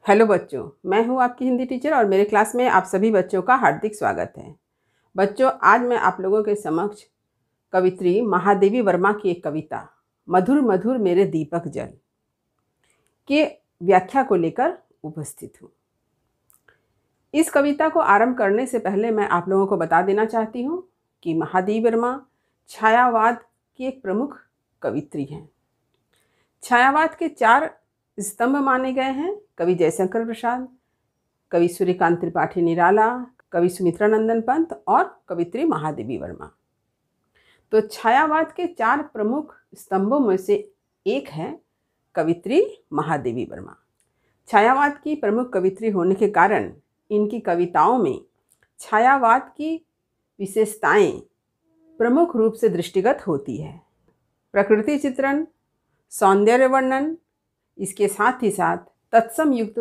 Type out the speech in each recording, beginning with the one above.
Hello बच्चों, मैं हूं आपकी हिंदी टीचर और मेरे क्लास में आप सभी बच्चों का हार्दिक स्वागत है। बच्चों, आज मैं आप लोगों के समक्ष कवित्री महादेवी वर्मा की एक कविता मधुर मधुर मेरे दीपक जल के व्याख्या को लेकर उपस्थित हूँ। इस कविता को आरंभ करने से पहले मैं आप लोगों को बता देना चाहती हूँ कि महादेवी वर्मा छायावाद की एक प्रमुख कवित्री हैं। छायावाद के 4 स्तंभ माने गए हैं: कवि जयशंकर प्रसाद, कवि सूर्यकांत त्रिपाठी निराला, कवि सुमित्रा नंदन पंत और कवित्री महादेवी वर्मा। तो छायावाद के 4 प्रमुख स्तंभों में से एक है कवित्री महादेवी वर्मा। छायावाद की प्रमुख कवित्री होने के कारण इनकी कविताओं में छायावाद की विशेषताएं प्रमुख रूप से दृष्टिगत होती है। प्रकृति चित्रण, सौंदर्य वर्णन, इसके साथ ही साथ तत्सम युक्त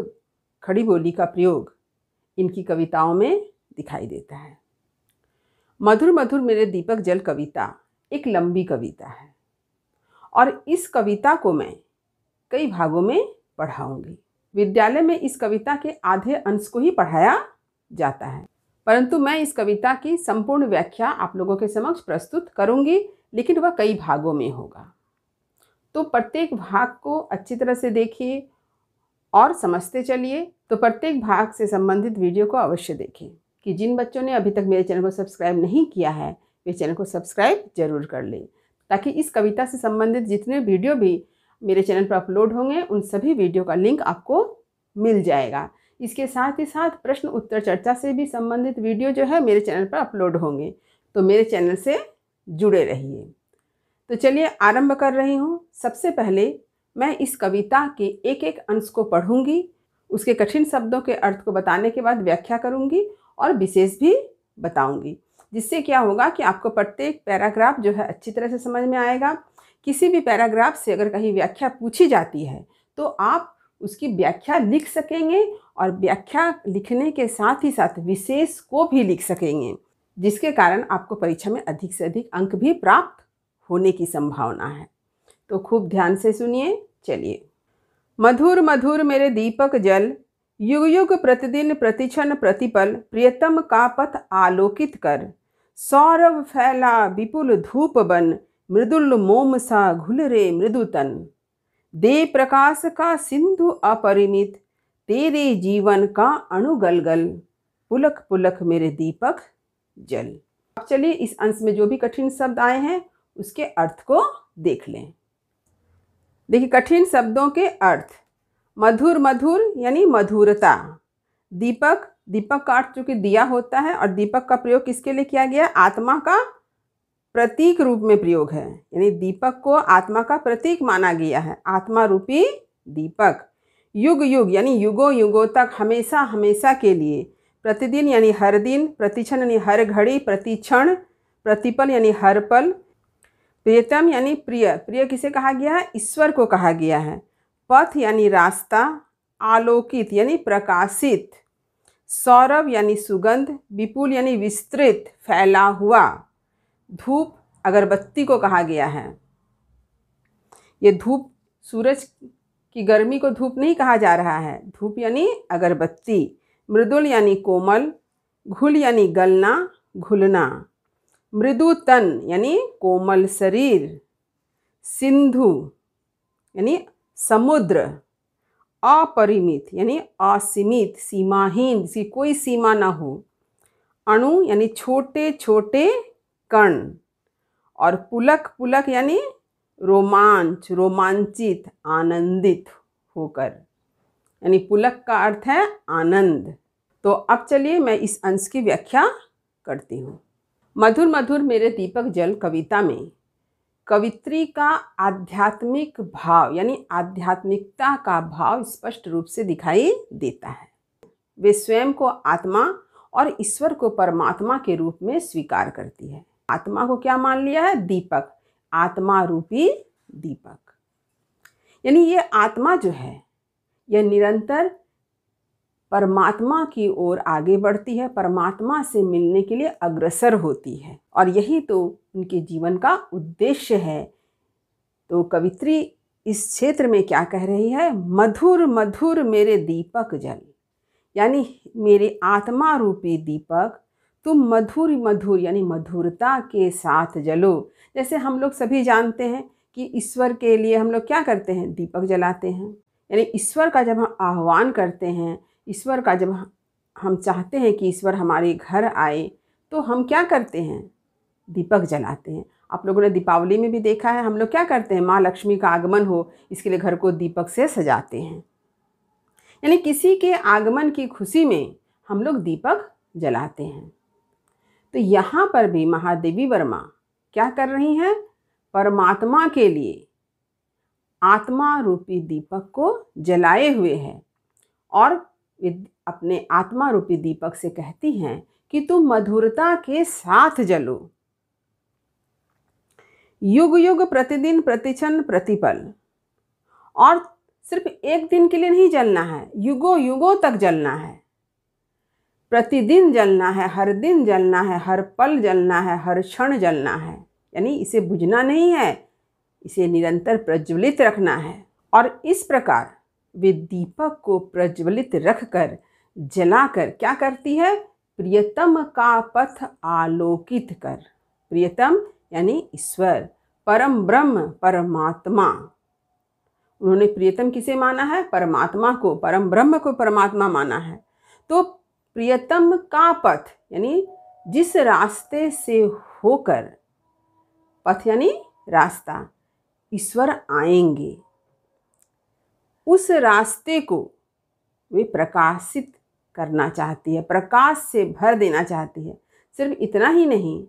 खड़ी बोली का प्रयोग इनकी कविताओं में दिखाई देता है। मधुर मधुर मेरे दीपक जल कविता एक लंबी कविता है और इस कविता को मैं कई भागों में पढ़ाऊंगी। विद्यालय में इस कविता के आधे अंश को ही पढ़ाया जाता है, परंतु मैं इस कविता की संपूर्ण व्याख्या आप लोगों के समक्ष प्रस्तुत करूंगी, लेकिन वह कई भागों में होगा। तो प्रत्येक भाग को अच्छी तरह से देखिए और समझते चलिए। तो प्रत्येक भाग से संबंधित वीडियो को अवश्य देखें। कि जिन बच्चों ने अभी तक मेरे चैनल को सब्सक्राइब नहीं किया है वे चैनल को सब्सक्राइब जरूर कर लें, ताकि इस कविता से संबंधित जितने वीडियो भी मेरे चैनल पर अपलोड होंगे उन सभी वीडियो का लिंक आपको मिल जाएगा। इसके साथ ही साथ प्रश्न उत्तर चर्चा से भी संबंधित वीडियो जो है मेरे चैनल पर अपलोड होंगे, तो मेरे चैनल से जुड़े रहिए। तो चलिए आरंभ कर रही हूँ। सबसे पहले मैं इस कविता के एक एक अंश को पढ़ूंगी, उसके कठिन शब्दों के अर्थ को बताने के बाद व्याख्या करूंगी और विशेष भी बताऊंगी, जिससे क्या होगा कि आपको प्रत्येक पैराग्राफ जो है अच्छी तरह से समझ में आएगा। किसी भी पैराग्राफ से अगर कहीं व्याख्या पूछी जाती है तो आप उसकी व्याख्या लिख सकेंगे और व्याख्या लिखने के साथ ही साथ विशेष को भी लिख सकेंगे, जिसके कारण आपको परीक्षा में अधिक से अधिक अंक भी प्राप्त होने की संभावना है। तो खूब ध्यान से सुनिए। चलिए। मधुर मधुर मेरे दीपक जल, युग युग प्रतिदिन प्रतिक्षण प्रतिपल प्रियतम का पथ आलोकित कर। सौरभ फैला विपुल धूप बन, मृदुल मोम सा घुल रे मृदु तन। दे प्रकाश का सिंधु अपरिमित, तेरे जीवन का अणु गलगल। पुलक पुलक मेरे दीपक जल। अब चलिए इस अंश में जो भी कठिन शब्द आए हैं उसके अर्थ को देख लें। देखिए, कठिन शब्दों के अर्थ। मधुर मधुर यानी मधुरता। दीपक, दीपक का अर्थ चूंकि दिया होता है और दीपक का प्रयोग किसके लिए किया गया? आत्मा का प्रतीक रूप में प्रयोग है, यानी दीपक को आत्मा का प्रतीक माना गया है, आत्मा रूपी दीपक। युग युग यानी युगों युगों तक, हमेशा हमेशा के लिए। प्रतिदिन यानी हर दिन, प्रतिक्षण यानी हर घड़ी, प्रतिक्षण, प्रतिपल यानी हर पल। प्रियतम यानी प्रिय, प्रिय किसे कहा गया है? ईश्वर को कहा गया है। पथ यानी रास्ता, आलोकित यानी प्रकाशित, सौरभ यानी सुगंध, विपुल यानी विस्तृत फैला हुआ, धूप अगरबत्ती को कहा गया है। ये धूप, सूरज की गर्मी को धूप नहीं कहा जा रहा है, धूप यानी अगरबत्ती। मृदुल यानी कोमल, घुल यानी गलना, घुलना। मृदु तन यानी कोमल शरीर। सिंधु यानी समुद्र। अपरिमित यानी असीमित, सीमाहीन, जिसकी कोई सीमा ना हो। अणु यानी छोटे छोटे कण। और पुलक, पुलक यानी रोमांच, रोमांचित, आनंदित होकर, यानी पुलक का अर्थ है आनंद। तो अब चलिए मैं इस अंश की व्याख्या करती हूँ। मधुर मधुर मेरे दीपक जल कविता में कवित्री का आध्यात्मिक भाव यानी आध्यात्मिकता का भाव स्पष्ट रूप से दिखाई देता है। वे स्वयं को आत्मा और ईश्वर को परमात्मा के रूप में स्वीकार करती है। आत्मा को क्या मान लिया है? दीपक, आत्मा रूपी दीपक। यानी ये आत्मा जो है यह निरंतर परमात्मा की ओर आगे बढ़ती है, परमात्मा से मिलने के लिए अग्रसर होती है, और यही तो उनके जीवन का उद्देश्य है। तो कवित्री इस क्षेत्र में क्या कह रही है? मधुर मधुर मेरे दीपक जल, यानी मेरे आत्मा रूपी दीपक तुम मधुर मधुर यानी मधुरता के साथ जलो। जैसे हम लोग सभी जानते हैं कि ईश्वर के लिए हम लोग क्या करते हैं? दीपक जलाते हैं। यानी ईश्वर का जब हम आह्वान करते हैं, ईश्वर का जब हम चाहते हैं कि ईश्वर हमारे घर आए, तो हम क्या करते हैं? दीपक जलाते हैं। आप लोगों ने दीपावली में भी देखा है, हम लोग क्या करते हैं? माँ लक्ष्मी का आगमन हो, इसके लिए घर को दीपक से सजाते हैं। यानी किसी के आगमन की खुशी में हम लोग दीपक जलाते हैं। तो यहाँ पर भी महादेवी वर्मा क्या कर रही हैं? परमात्मा के लिए आत्मा रूपी दीपक को जलाए हुए हैं और अपने आत्मा रूपी दीपक से कहती हैं कि तुम मधुरता के साथ जलो। युग युग प्रतिदिन प्रतिक्षण प्रतिपल, और सिर्फ एक दिन के लिए नहीं जलना है, युगों युगों तक जलना है। प्रतिदिन जलना है, हर दिन जलना है, हर पल जलना है, हर क्षण जलना है। यानी इसे बुझना नहीं है, इसे निरंतर प्रज्वलित रखना है। और इस प्रकार वे दीपक को प्रज्वलित रखकर जलाकर क्या करती है? प्रियतम का पथ आलोकित कर। प्रियतम यानी ईश्वर, परम ब्रह्म परमात्मा। उन्होंने प्रियतम किसे माना है? परमात्मा को, परम ब्रह्म को परमात्मा माना है। तो प्रियतम का पथ यानी जिस रास्ते से होकर, पथ यानी रास्ता, ईश्वर आएंगे, उस रास्ते को वे प्रकाशित करना चाहती है, प्रकाश से भर देना चाहती है। सिर्फ इतना ही नहीं,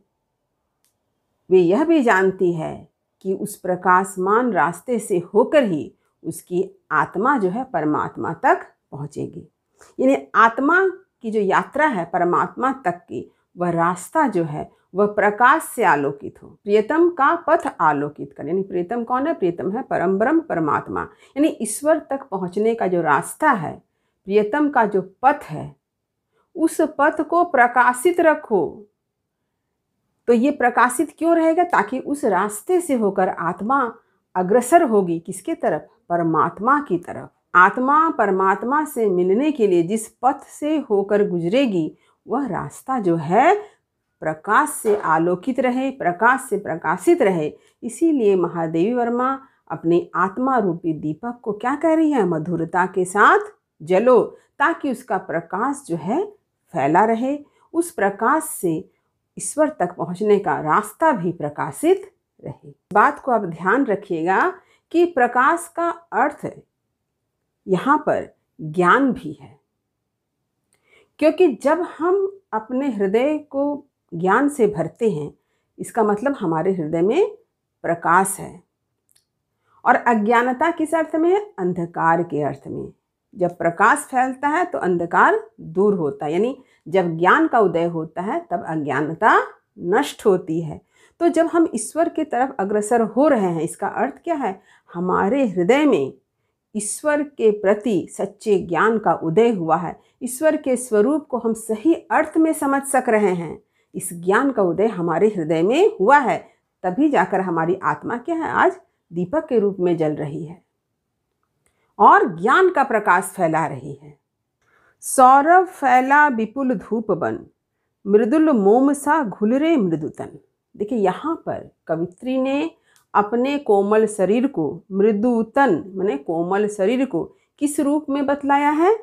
वे यह भी जानती है कि उस प्रकाशमान रास्ते से होकर ही उसकी आत्मा जो है परमात्मा तक पहुँचेगी। यानी आत्मा की जो यात्रा है परमात्मा तक की, वह रास्ता जो है वह प्रकाश से आलोकित हो। प्रियतम का पथ आलोकित कर, यानी प्रियतम कौन है? प्रियतम है परम ब्रह्म परमात्मा। यानी ईश्वर तक पहुँचने का जो रास्ता है, प्रियतम का जो पथ है, उस पथ को प्रकाशित रखो। तो ये प्रकाशित क्यों रहेगा? ताकि उस रास्ते से होकर आत्मा अग्रसर होगी। किसके तरफ? परमात्मा की तरफ। आत्मा परमात्मा से मिलने के लिए जिस पथ से होकर गुजरेगी, वह रास्ता जो है प्रकाश से आलोकित रहे, प्रकाश से प्रकाशित रहे। इसीलिए महादेवी वर्मा अपने आत्मा रूपी दीपक को क्या कह रही है? मधुरता के साथ जलो, ताकि उसका प्रकाश जो है फैला रहे। उस प्रकाश से ईश्वर तक पहुंचने का रास्ता भी प्रकाशित रहे। बात को आप ध्यान रखिएगा कि प्रकाश का अर्थ यहाँ पर ज्ञान भी है, क्योंकि जब हम अपने हृदय को ज्ञान से भरते हैं, इसका मतलब हमारे हृदय में प्रकाश है। और अज्ञानता किस अर्थ में है? अंधकार के अर्थ में। जब प्रकाश फैलता है तो अंधकार दूर होता है, यानी जब ज्ञान का उदय होता है तब अज्ञानता नष्ट होती है। तो जब हम ईश्वर की तरफ अग्रसर हो रहे हैं, इसका अर्थ क्या है? हमारे हृदय में ईश्वर के प्रति सच्चे ज्ञान का उदय हुआ है। ईश्वर के स्वरूप को हम सही अर्थ में समझ सक रहे हैं। इस ज्ञान का उदय हमारे हृदय में हुआ है, तभी जाकर हमारी आत्मा क्या है? आज दीपक के रूप में जल रही है और ज्ञान का प्रकाश फैला रही है। सौरभ फैला विपुल धूप बन, मृदुल मोम सा घुलरे मृदुतन। देखिए यहाँ पर कवित्री ने अपने कोमल शरीर को, मृदुतन माने कोमल शरीर को, किस रूप में बतलाया है?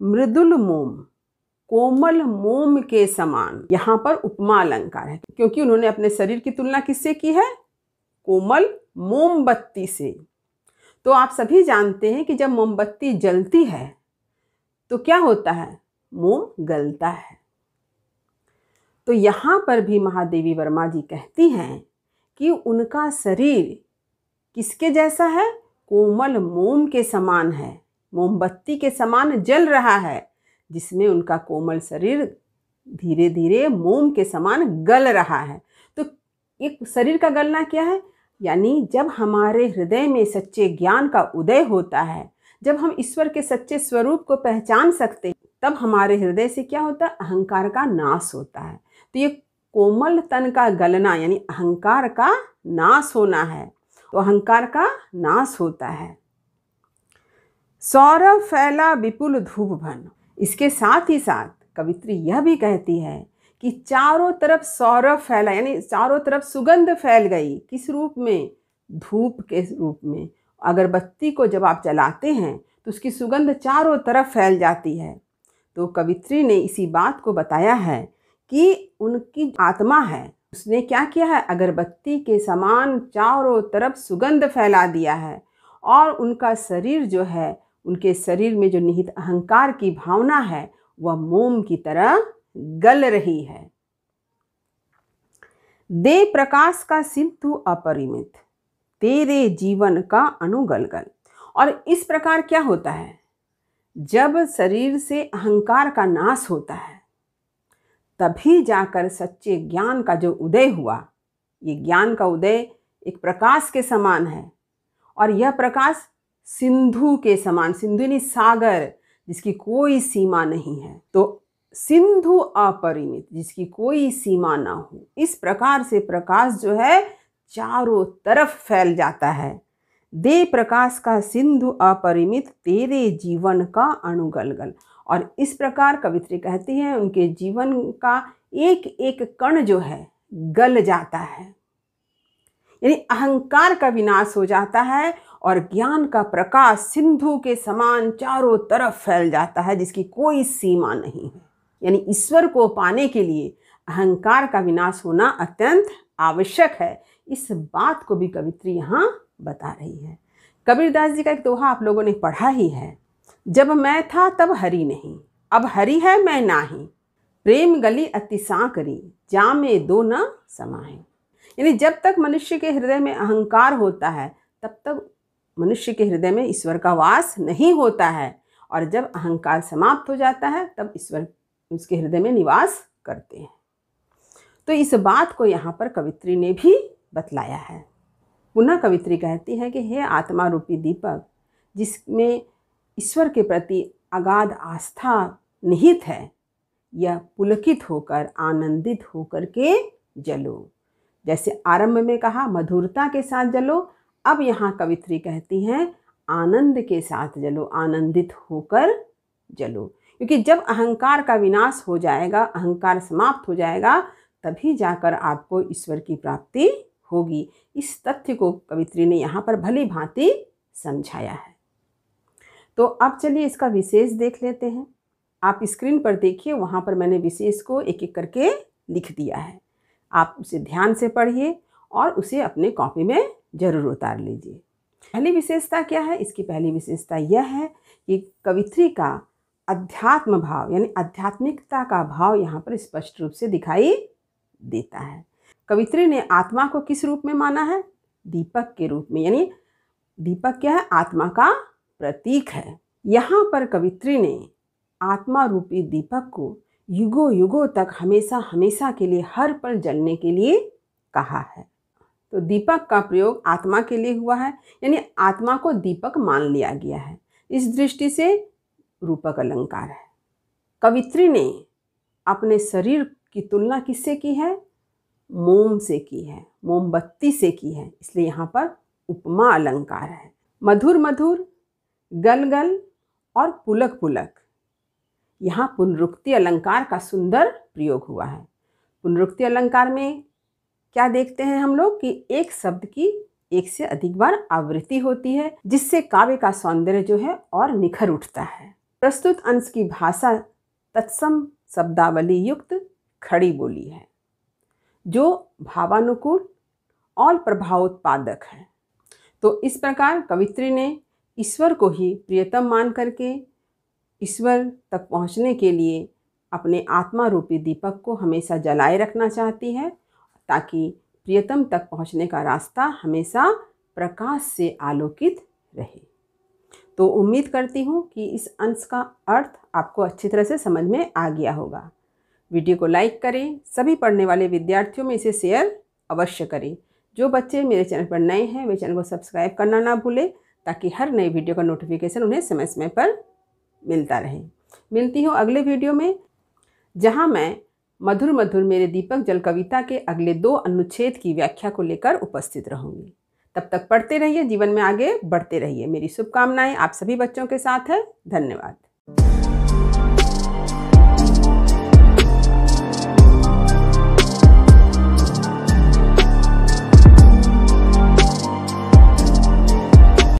मृदुल मोम, कोमल मोम के समान। यहाँ पर उपमा अलंकार है, क्योंकि उन्होंने अपने शरीर की तुलना किससे की है? कोमल मोमबत्ती से। तो आप सभी जानते हैं कि जब मोमबत्ती जलती है तो क्या होता है? मोम गलता है। तो यहाँ पर भी महादेवी वर्मा जी कहती हैं कि उनका शरीर किसके जैसा है? कोमल मोम के समान है, मोमबत्ती के समान जल रहा है, जिसमें उनका कोमल शरीर धीरे धीरे मोम के समान गल रहा है। तो एक शरीर का गलना क्या है? यानी जब हमारे हृदय में सच्चे ज्ञान का उदय होता है, जब हम ईश्वर के सच्चे स्वरूप को पहचान सकते हैं, तब हमारे हृदय से क्या होता है? अहंकार का नाश होता है। तो ये कोमल तन का गलना यानी अहंकार का नाश होना है। तो अहंकार का नाश होता है। सौरभ फैला विपुल धूप भन। इसके साथ ही साथ कवित्री यह भी कहती है कि चारों तरफ सौरभ फैला, यानी चारों तरफ सुगंध फैल गई। किस रूप में? धूप के रूप में। अगरबत्ती को जब आप जलाते हैं तो उसकी सुगंध चारों तरफ फैल जाती है। तो कवित्री ने इसी बात को बताया है कि उनकी आत्मा है, उसने क्या किया है? अगरबत्ती के समान चारों तरफ सुगंध फैला दिया है। और उनका शरीर जो है, उनके शरीर में जो निहित अहंकार की भावना है वह मोम की तरह गल रही है। दे प्रकाश का सिंधु अपरिमित, तेरे जीवन का अनुगलगल। और इस प्रकार क्या होता है? जब शरीर से अहंकार का नाश होता है तभी जाकर सच्चे ज्ञान का जो उदय हुआ, ये ज्ञान का उदय एक प्रकाश के समान है। और यह प्रकाश सिंधु के समान, सिंधु यानी सागर, जिसकी कोई सीमा नहीं है। तो सिंधु अपरिमित, जिसकी कोई सीमा ना हो, इस प्रकार से प्रकाश जो है चारों तरफ फैल जाता है। दे प्रकाश का सिंधु अपरिमित, तेरे जीवन का अनुगलगल। और इस प्रकार कवित्री कहती है उनके जीवन का एक एक कण जो है गल जाता है, यानी अहंकार का विनाश हो जाता है और ज्ञान का प्रकाश सिंधु के समान चारों तरफ फैल जाता है, जिसकी कोई सीमा नहीं है। यानी ईश्वर को पाने के लिए अहंकार का विनाश होना अत्यंत आवश्यक है। इस बात को भी कवित्री यहाँ बता रही है। कबीरदास जी का एक दोहा आप लोगों ने पढ़ा ही है, जब मैं था तब हरि नहीं, अब हरि है मैं नाही, प्रेम गली अति सांकरी, जामे दो न समाए। यानी जब तक मनुष्य के हृदय में अहंकार होता है तब तक मनुष्य के हृदय में ईश्वर का वास नहीं होता है, और जब अहंकार समाप्त हो जाता है तब ईश्वर उसके हृदय में निवास करते हैं। तो इस बात को यहाँ पर कवित्री ने भी बतलाया है। पुनः कवित्री कहती है कि हे आत्मा रूपी दीपक, जिसमें ईश्वर के प्रति अगाध आस्था निहित है, यह पुलकित होकर आनंदित होकर के जलो। जैसे आरंभ में कहा मधुरता के साथ जलो, अब यहाँ कवित्री कहती हैं आनंद के साथ जलो, आनंदित होकर जलो। क्योंकि जब अहंकार का विनाश हो जाएगा, अहंकार समाप्त हो जाएगा, तभी जाकर आपको ईश्वर की प्राप्ति होगी। इस तथ्य को कवित्री ने यहाँ पर भली भांति समझाया है। तो अब चलिए इसका विशेष देख लेते हैं। आप स्क्रीन पर देखिए, वहाँ पर मैंने विशेष को एक एक करके लिख दिया है। आप उसे ध्यान से पढ़िए और उसे अपने कॉपी में जरूर उतार लीजिए। पहली विशेषता क्या है? इसकी पहली विशेषता यह है कि कवित्री का अध्यात्म भाव यानी आध्यात्मिकता का भाव यहाँ पर स्पष्ट रूप से दिखाई देता है। कवित्री ने आत्मा को किस रूप में माना है? दीपक के रूप में। यानी दीपक क्या है? आत्मा का प्रतीक है। यहाँ पर कवित्री ने आत्मा रूपी दीपक को युगों युगों तक हमेशा हमेशा के लिए हर पल जलने के लिए कहा है। तो दीपक का प्रयोग आत्मा के लिए हुआ है, यानी आत्मा को दीपक मान लिया गया है। इस दृष्टि से रूपक अलंकार है। कवित्री ने अपने शरीर की तुलना किससे की है? मोम से की है, मोमबत्ती से की है, इसलिए यहाँ पर उपमा अलंकार है। मधुर मधुर, गल गल और पुलक पुलक, यहाँ पुनरुक्ति अलंकार का सुंदर प्रयोग हुआ है। पुनरुक्ति अलंकार में क्या देखते हैं हम लोग कि एक शब्द की एक से अधिक बार आवृत्ति होती है, जिससे काव्य का सौंदर्य जो है और निखर उठता है। प्रस्तुत अंश की भाषा तत्सम शब्दावली युक्त खड़ी बोली है, जो भावानुकूल और प्रभावोत्पादक है। तो इस प्रकार कवित्री ने ईश्वर को ही प्रियतम मान करके ईश्वर तक पहुँचने के लिए अपने आत्मा रूपी दीपक को हमेशा जलाए रखना चाहती है, ताकि प्रियतम तक पहुँचने का रास्ता हमेशा प्रकाश से आलोकित रहे। तो उम्मीद करती हूँ कि इस अंश का अर्थ आपको अच्छी तरह से समझ में आ गया होगा। वीडियो को लाइक करें, सभी पढ़ने वाले विद्यार्थियों में इसे शेयर अवश्य करें। जो बच्चे मेरे चैनल पर नए हैं वे चैनल को सब्सक्राइब करना ना भूलें, ताकि हर नई वीडियो का नोटिफिकेशन उन्हें समय समय पर मिलता रहे। मिलती हूँ अगले वीडियो में, जहाँ मैं मधुर मधुर मेरे दीपक जल कविता के अगले 2 अनुच्छेद की व्याख्या को लेकर उपस्थित रहूँगी। तब तक पढ़ते रहिए, जीवन में आगे बढ़ते रहिए। मेरी शुभकामनाएं आप सभी बच्चों के साथ है। धन्यवाद।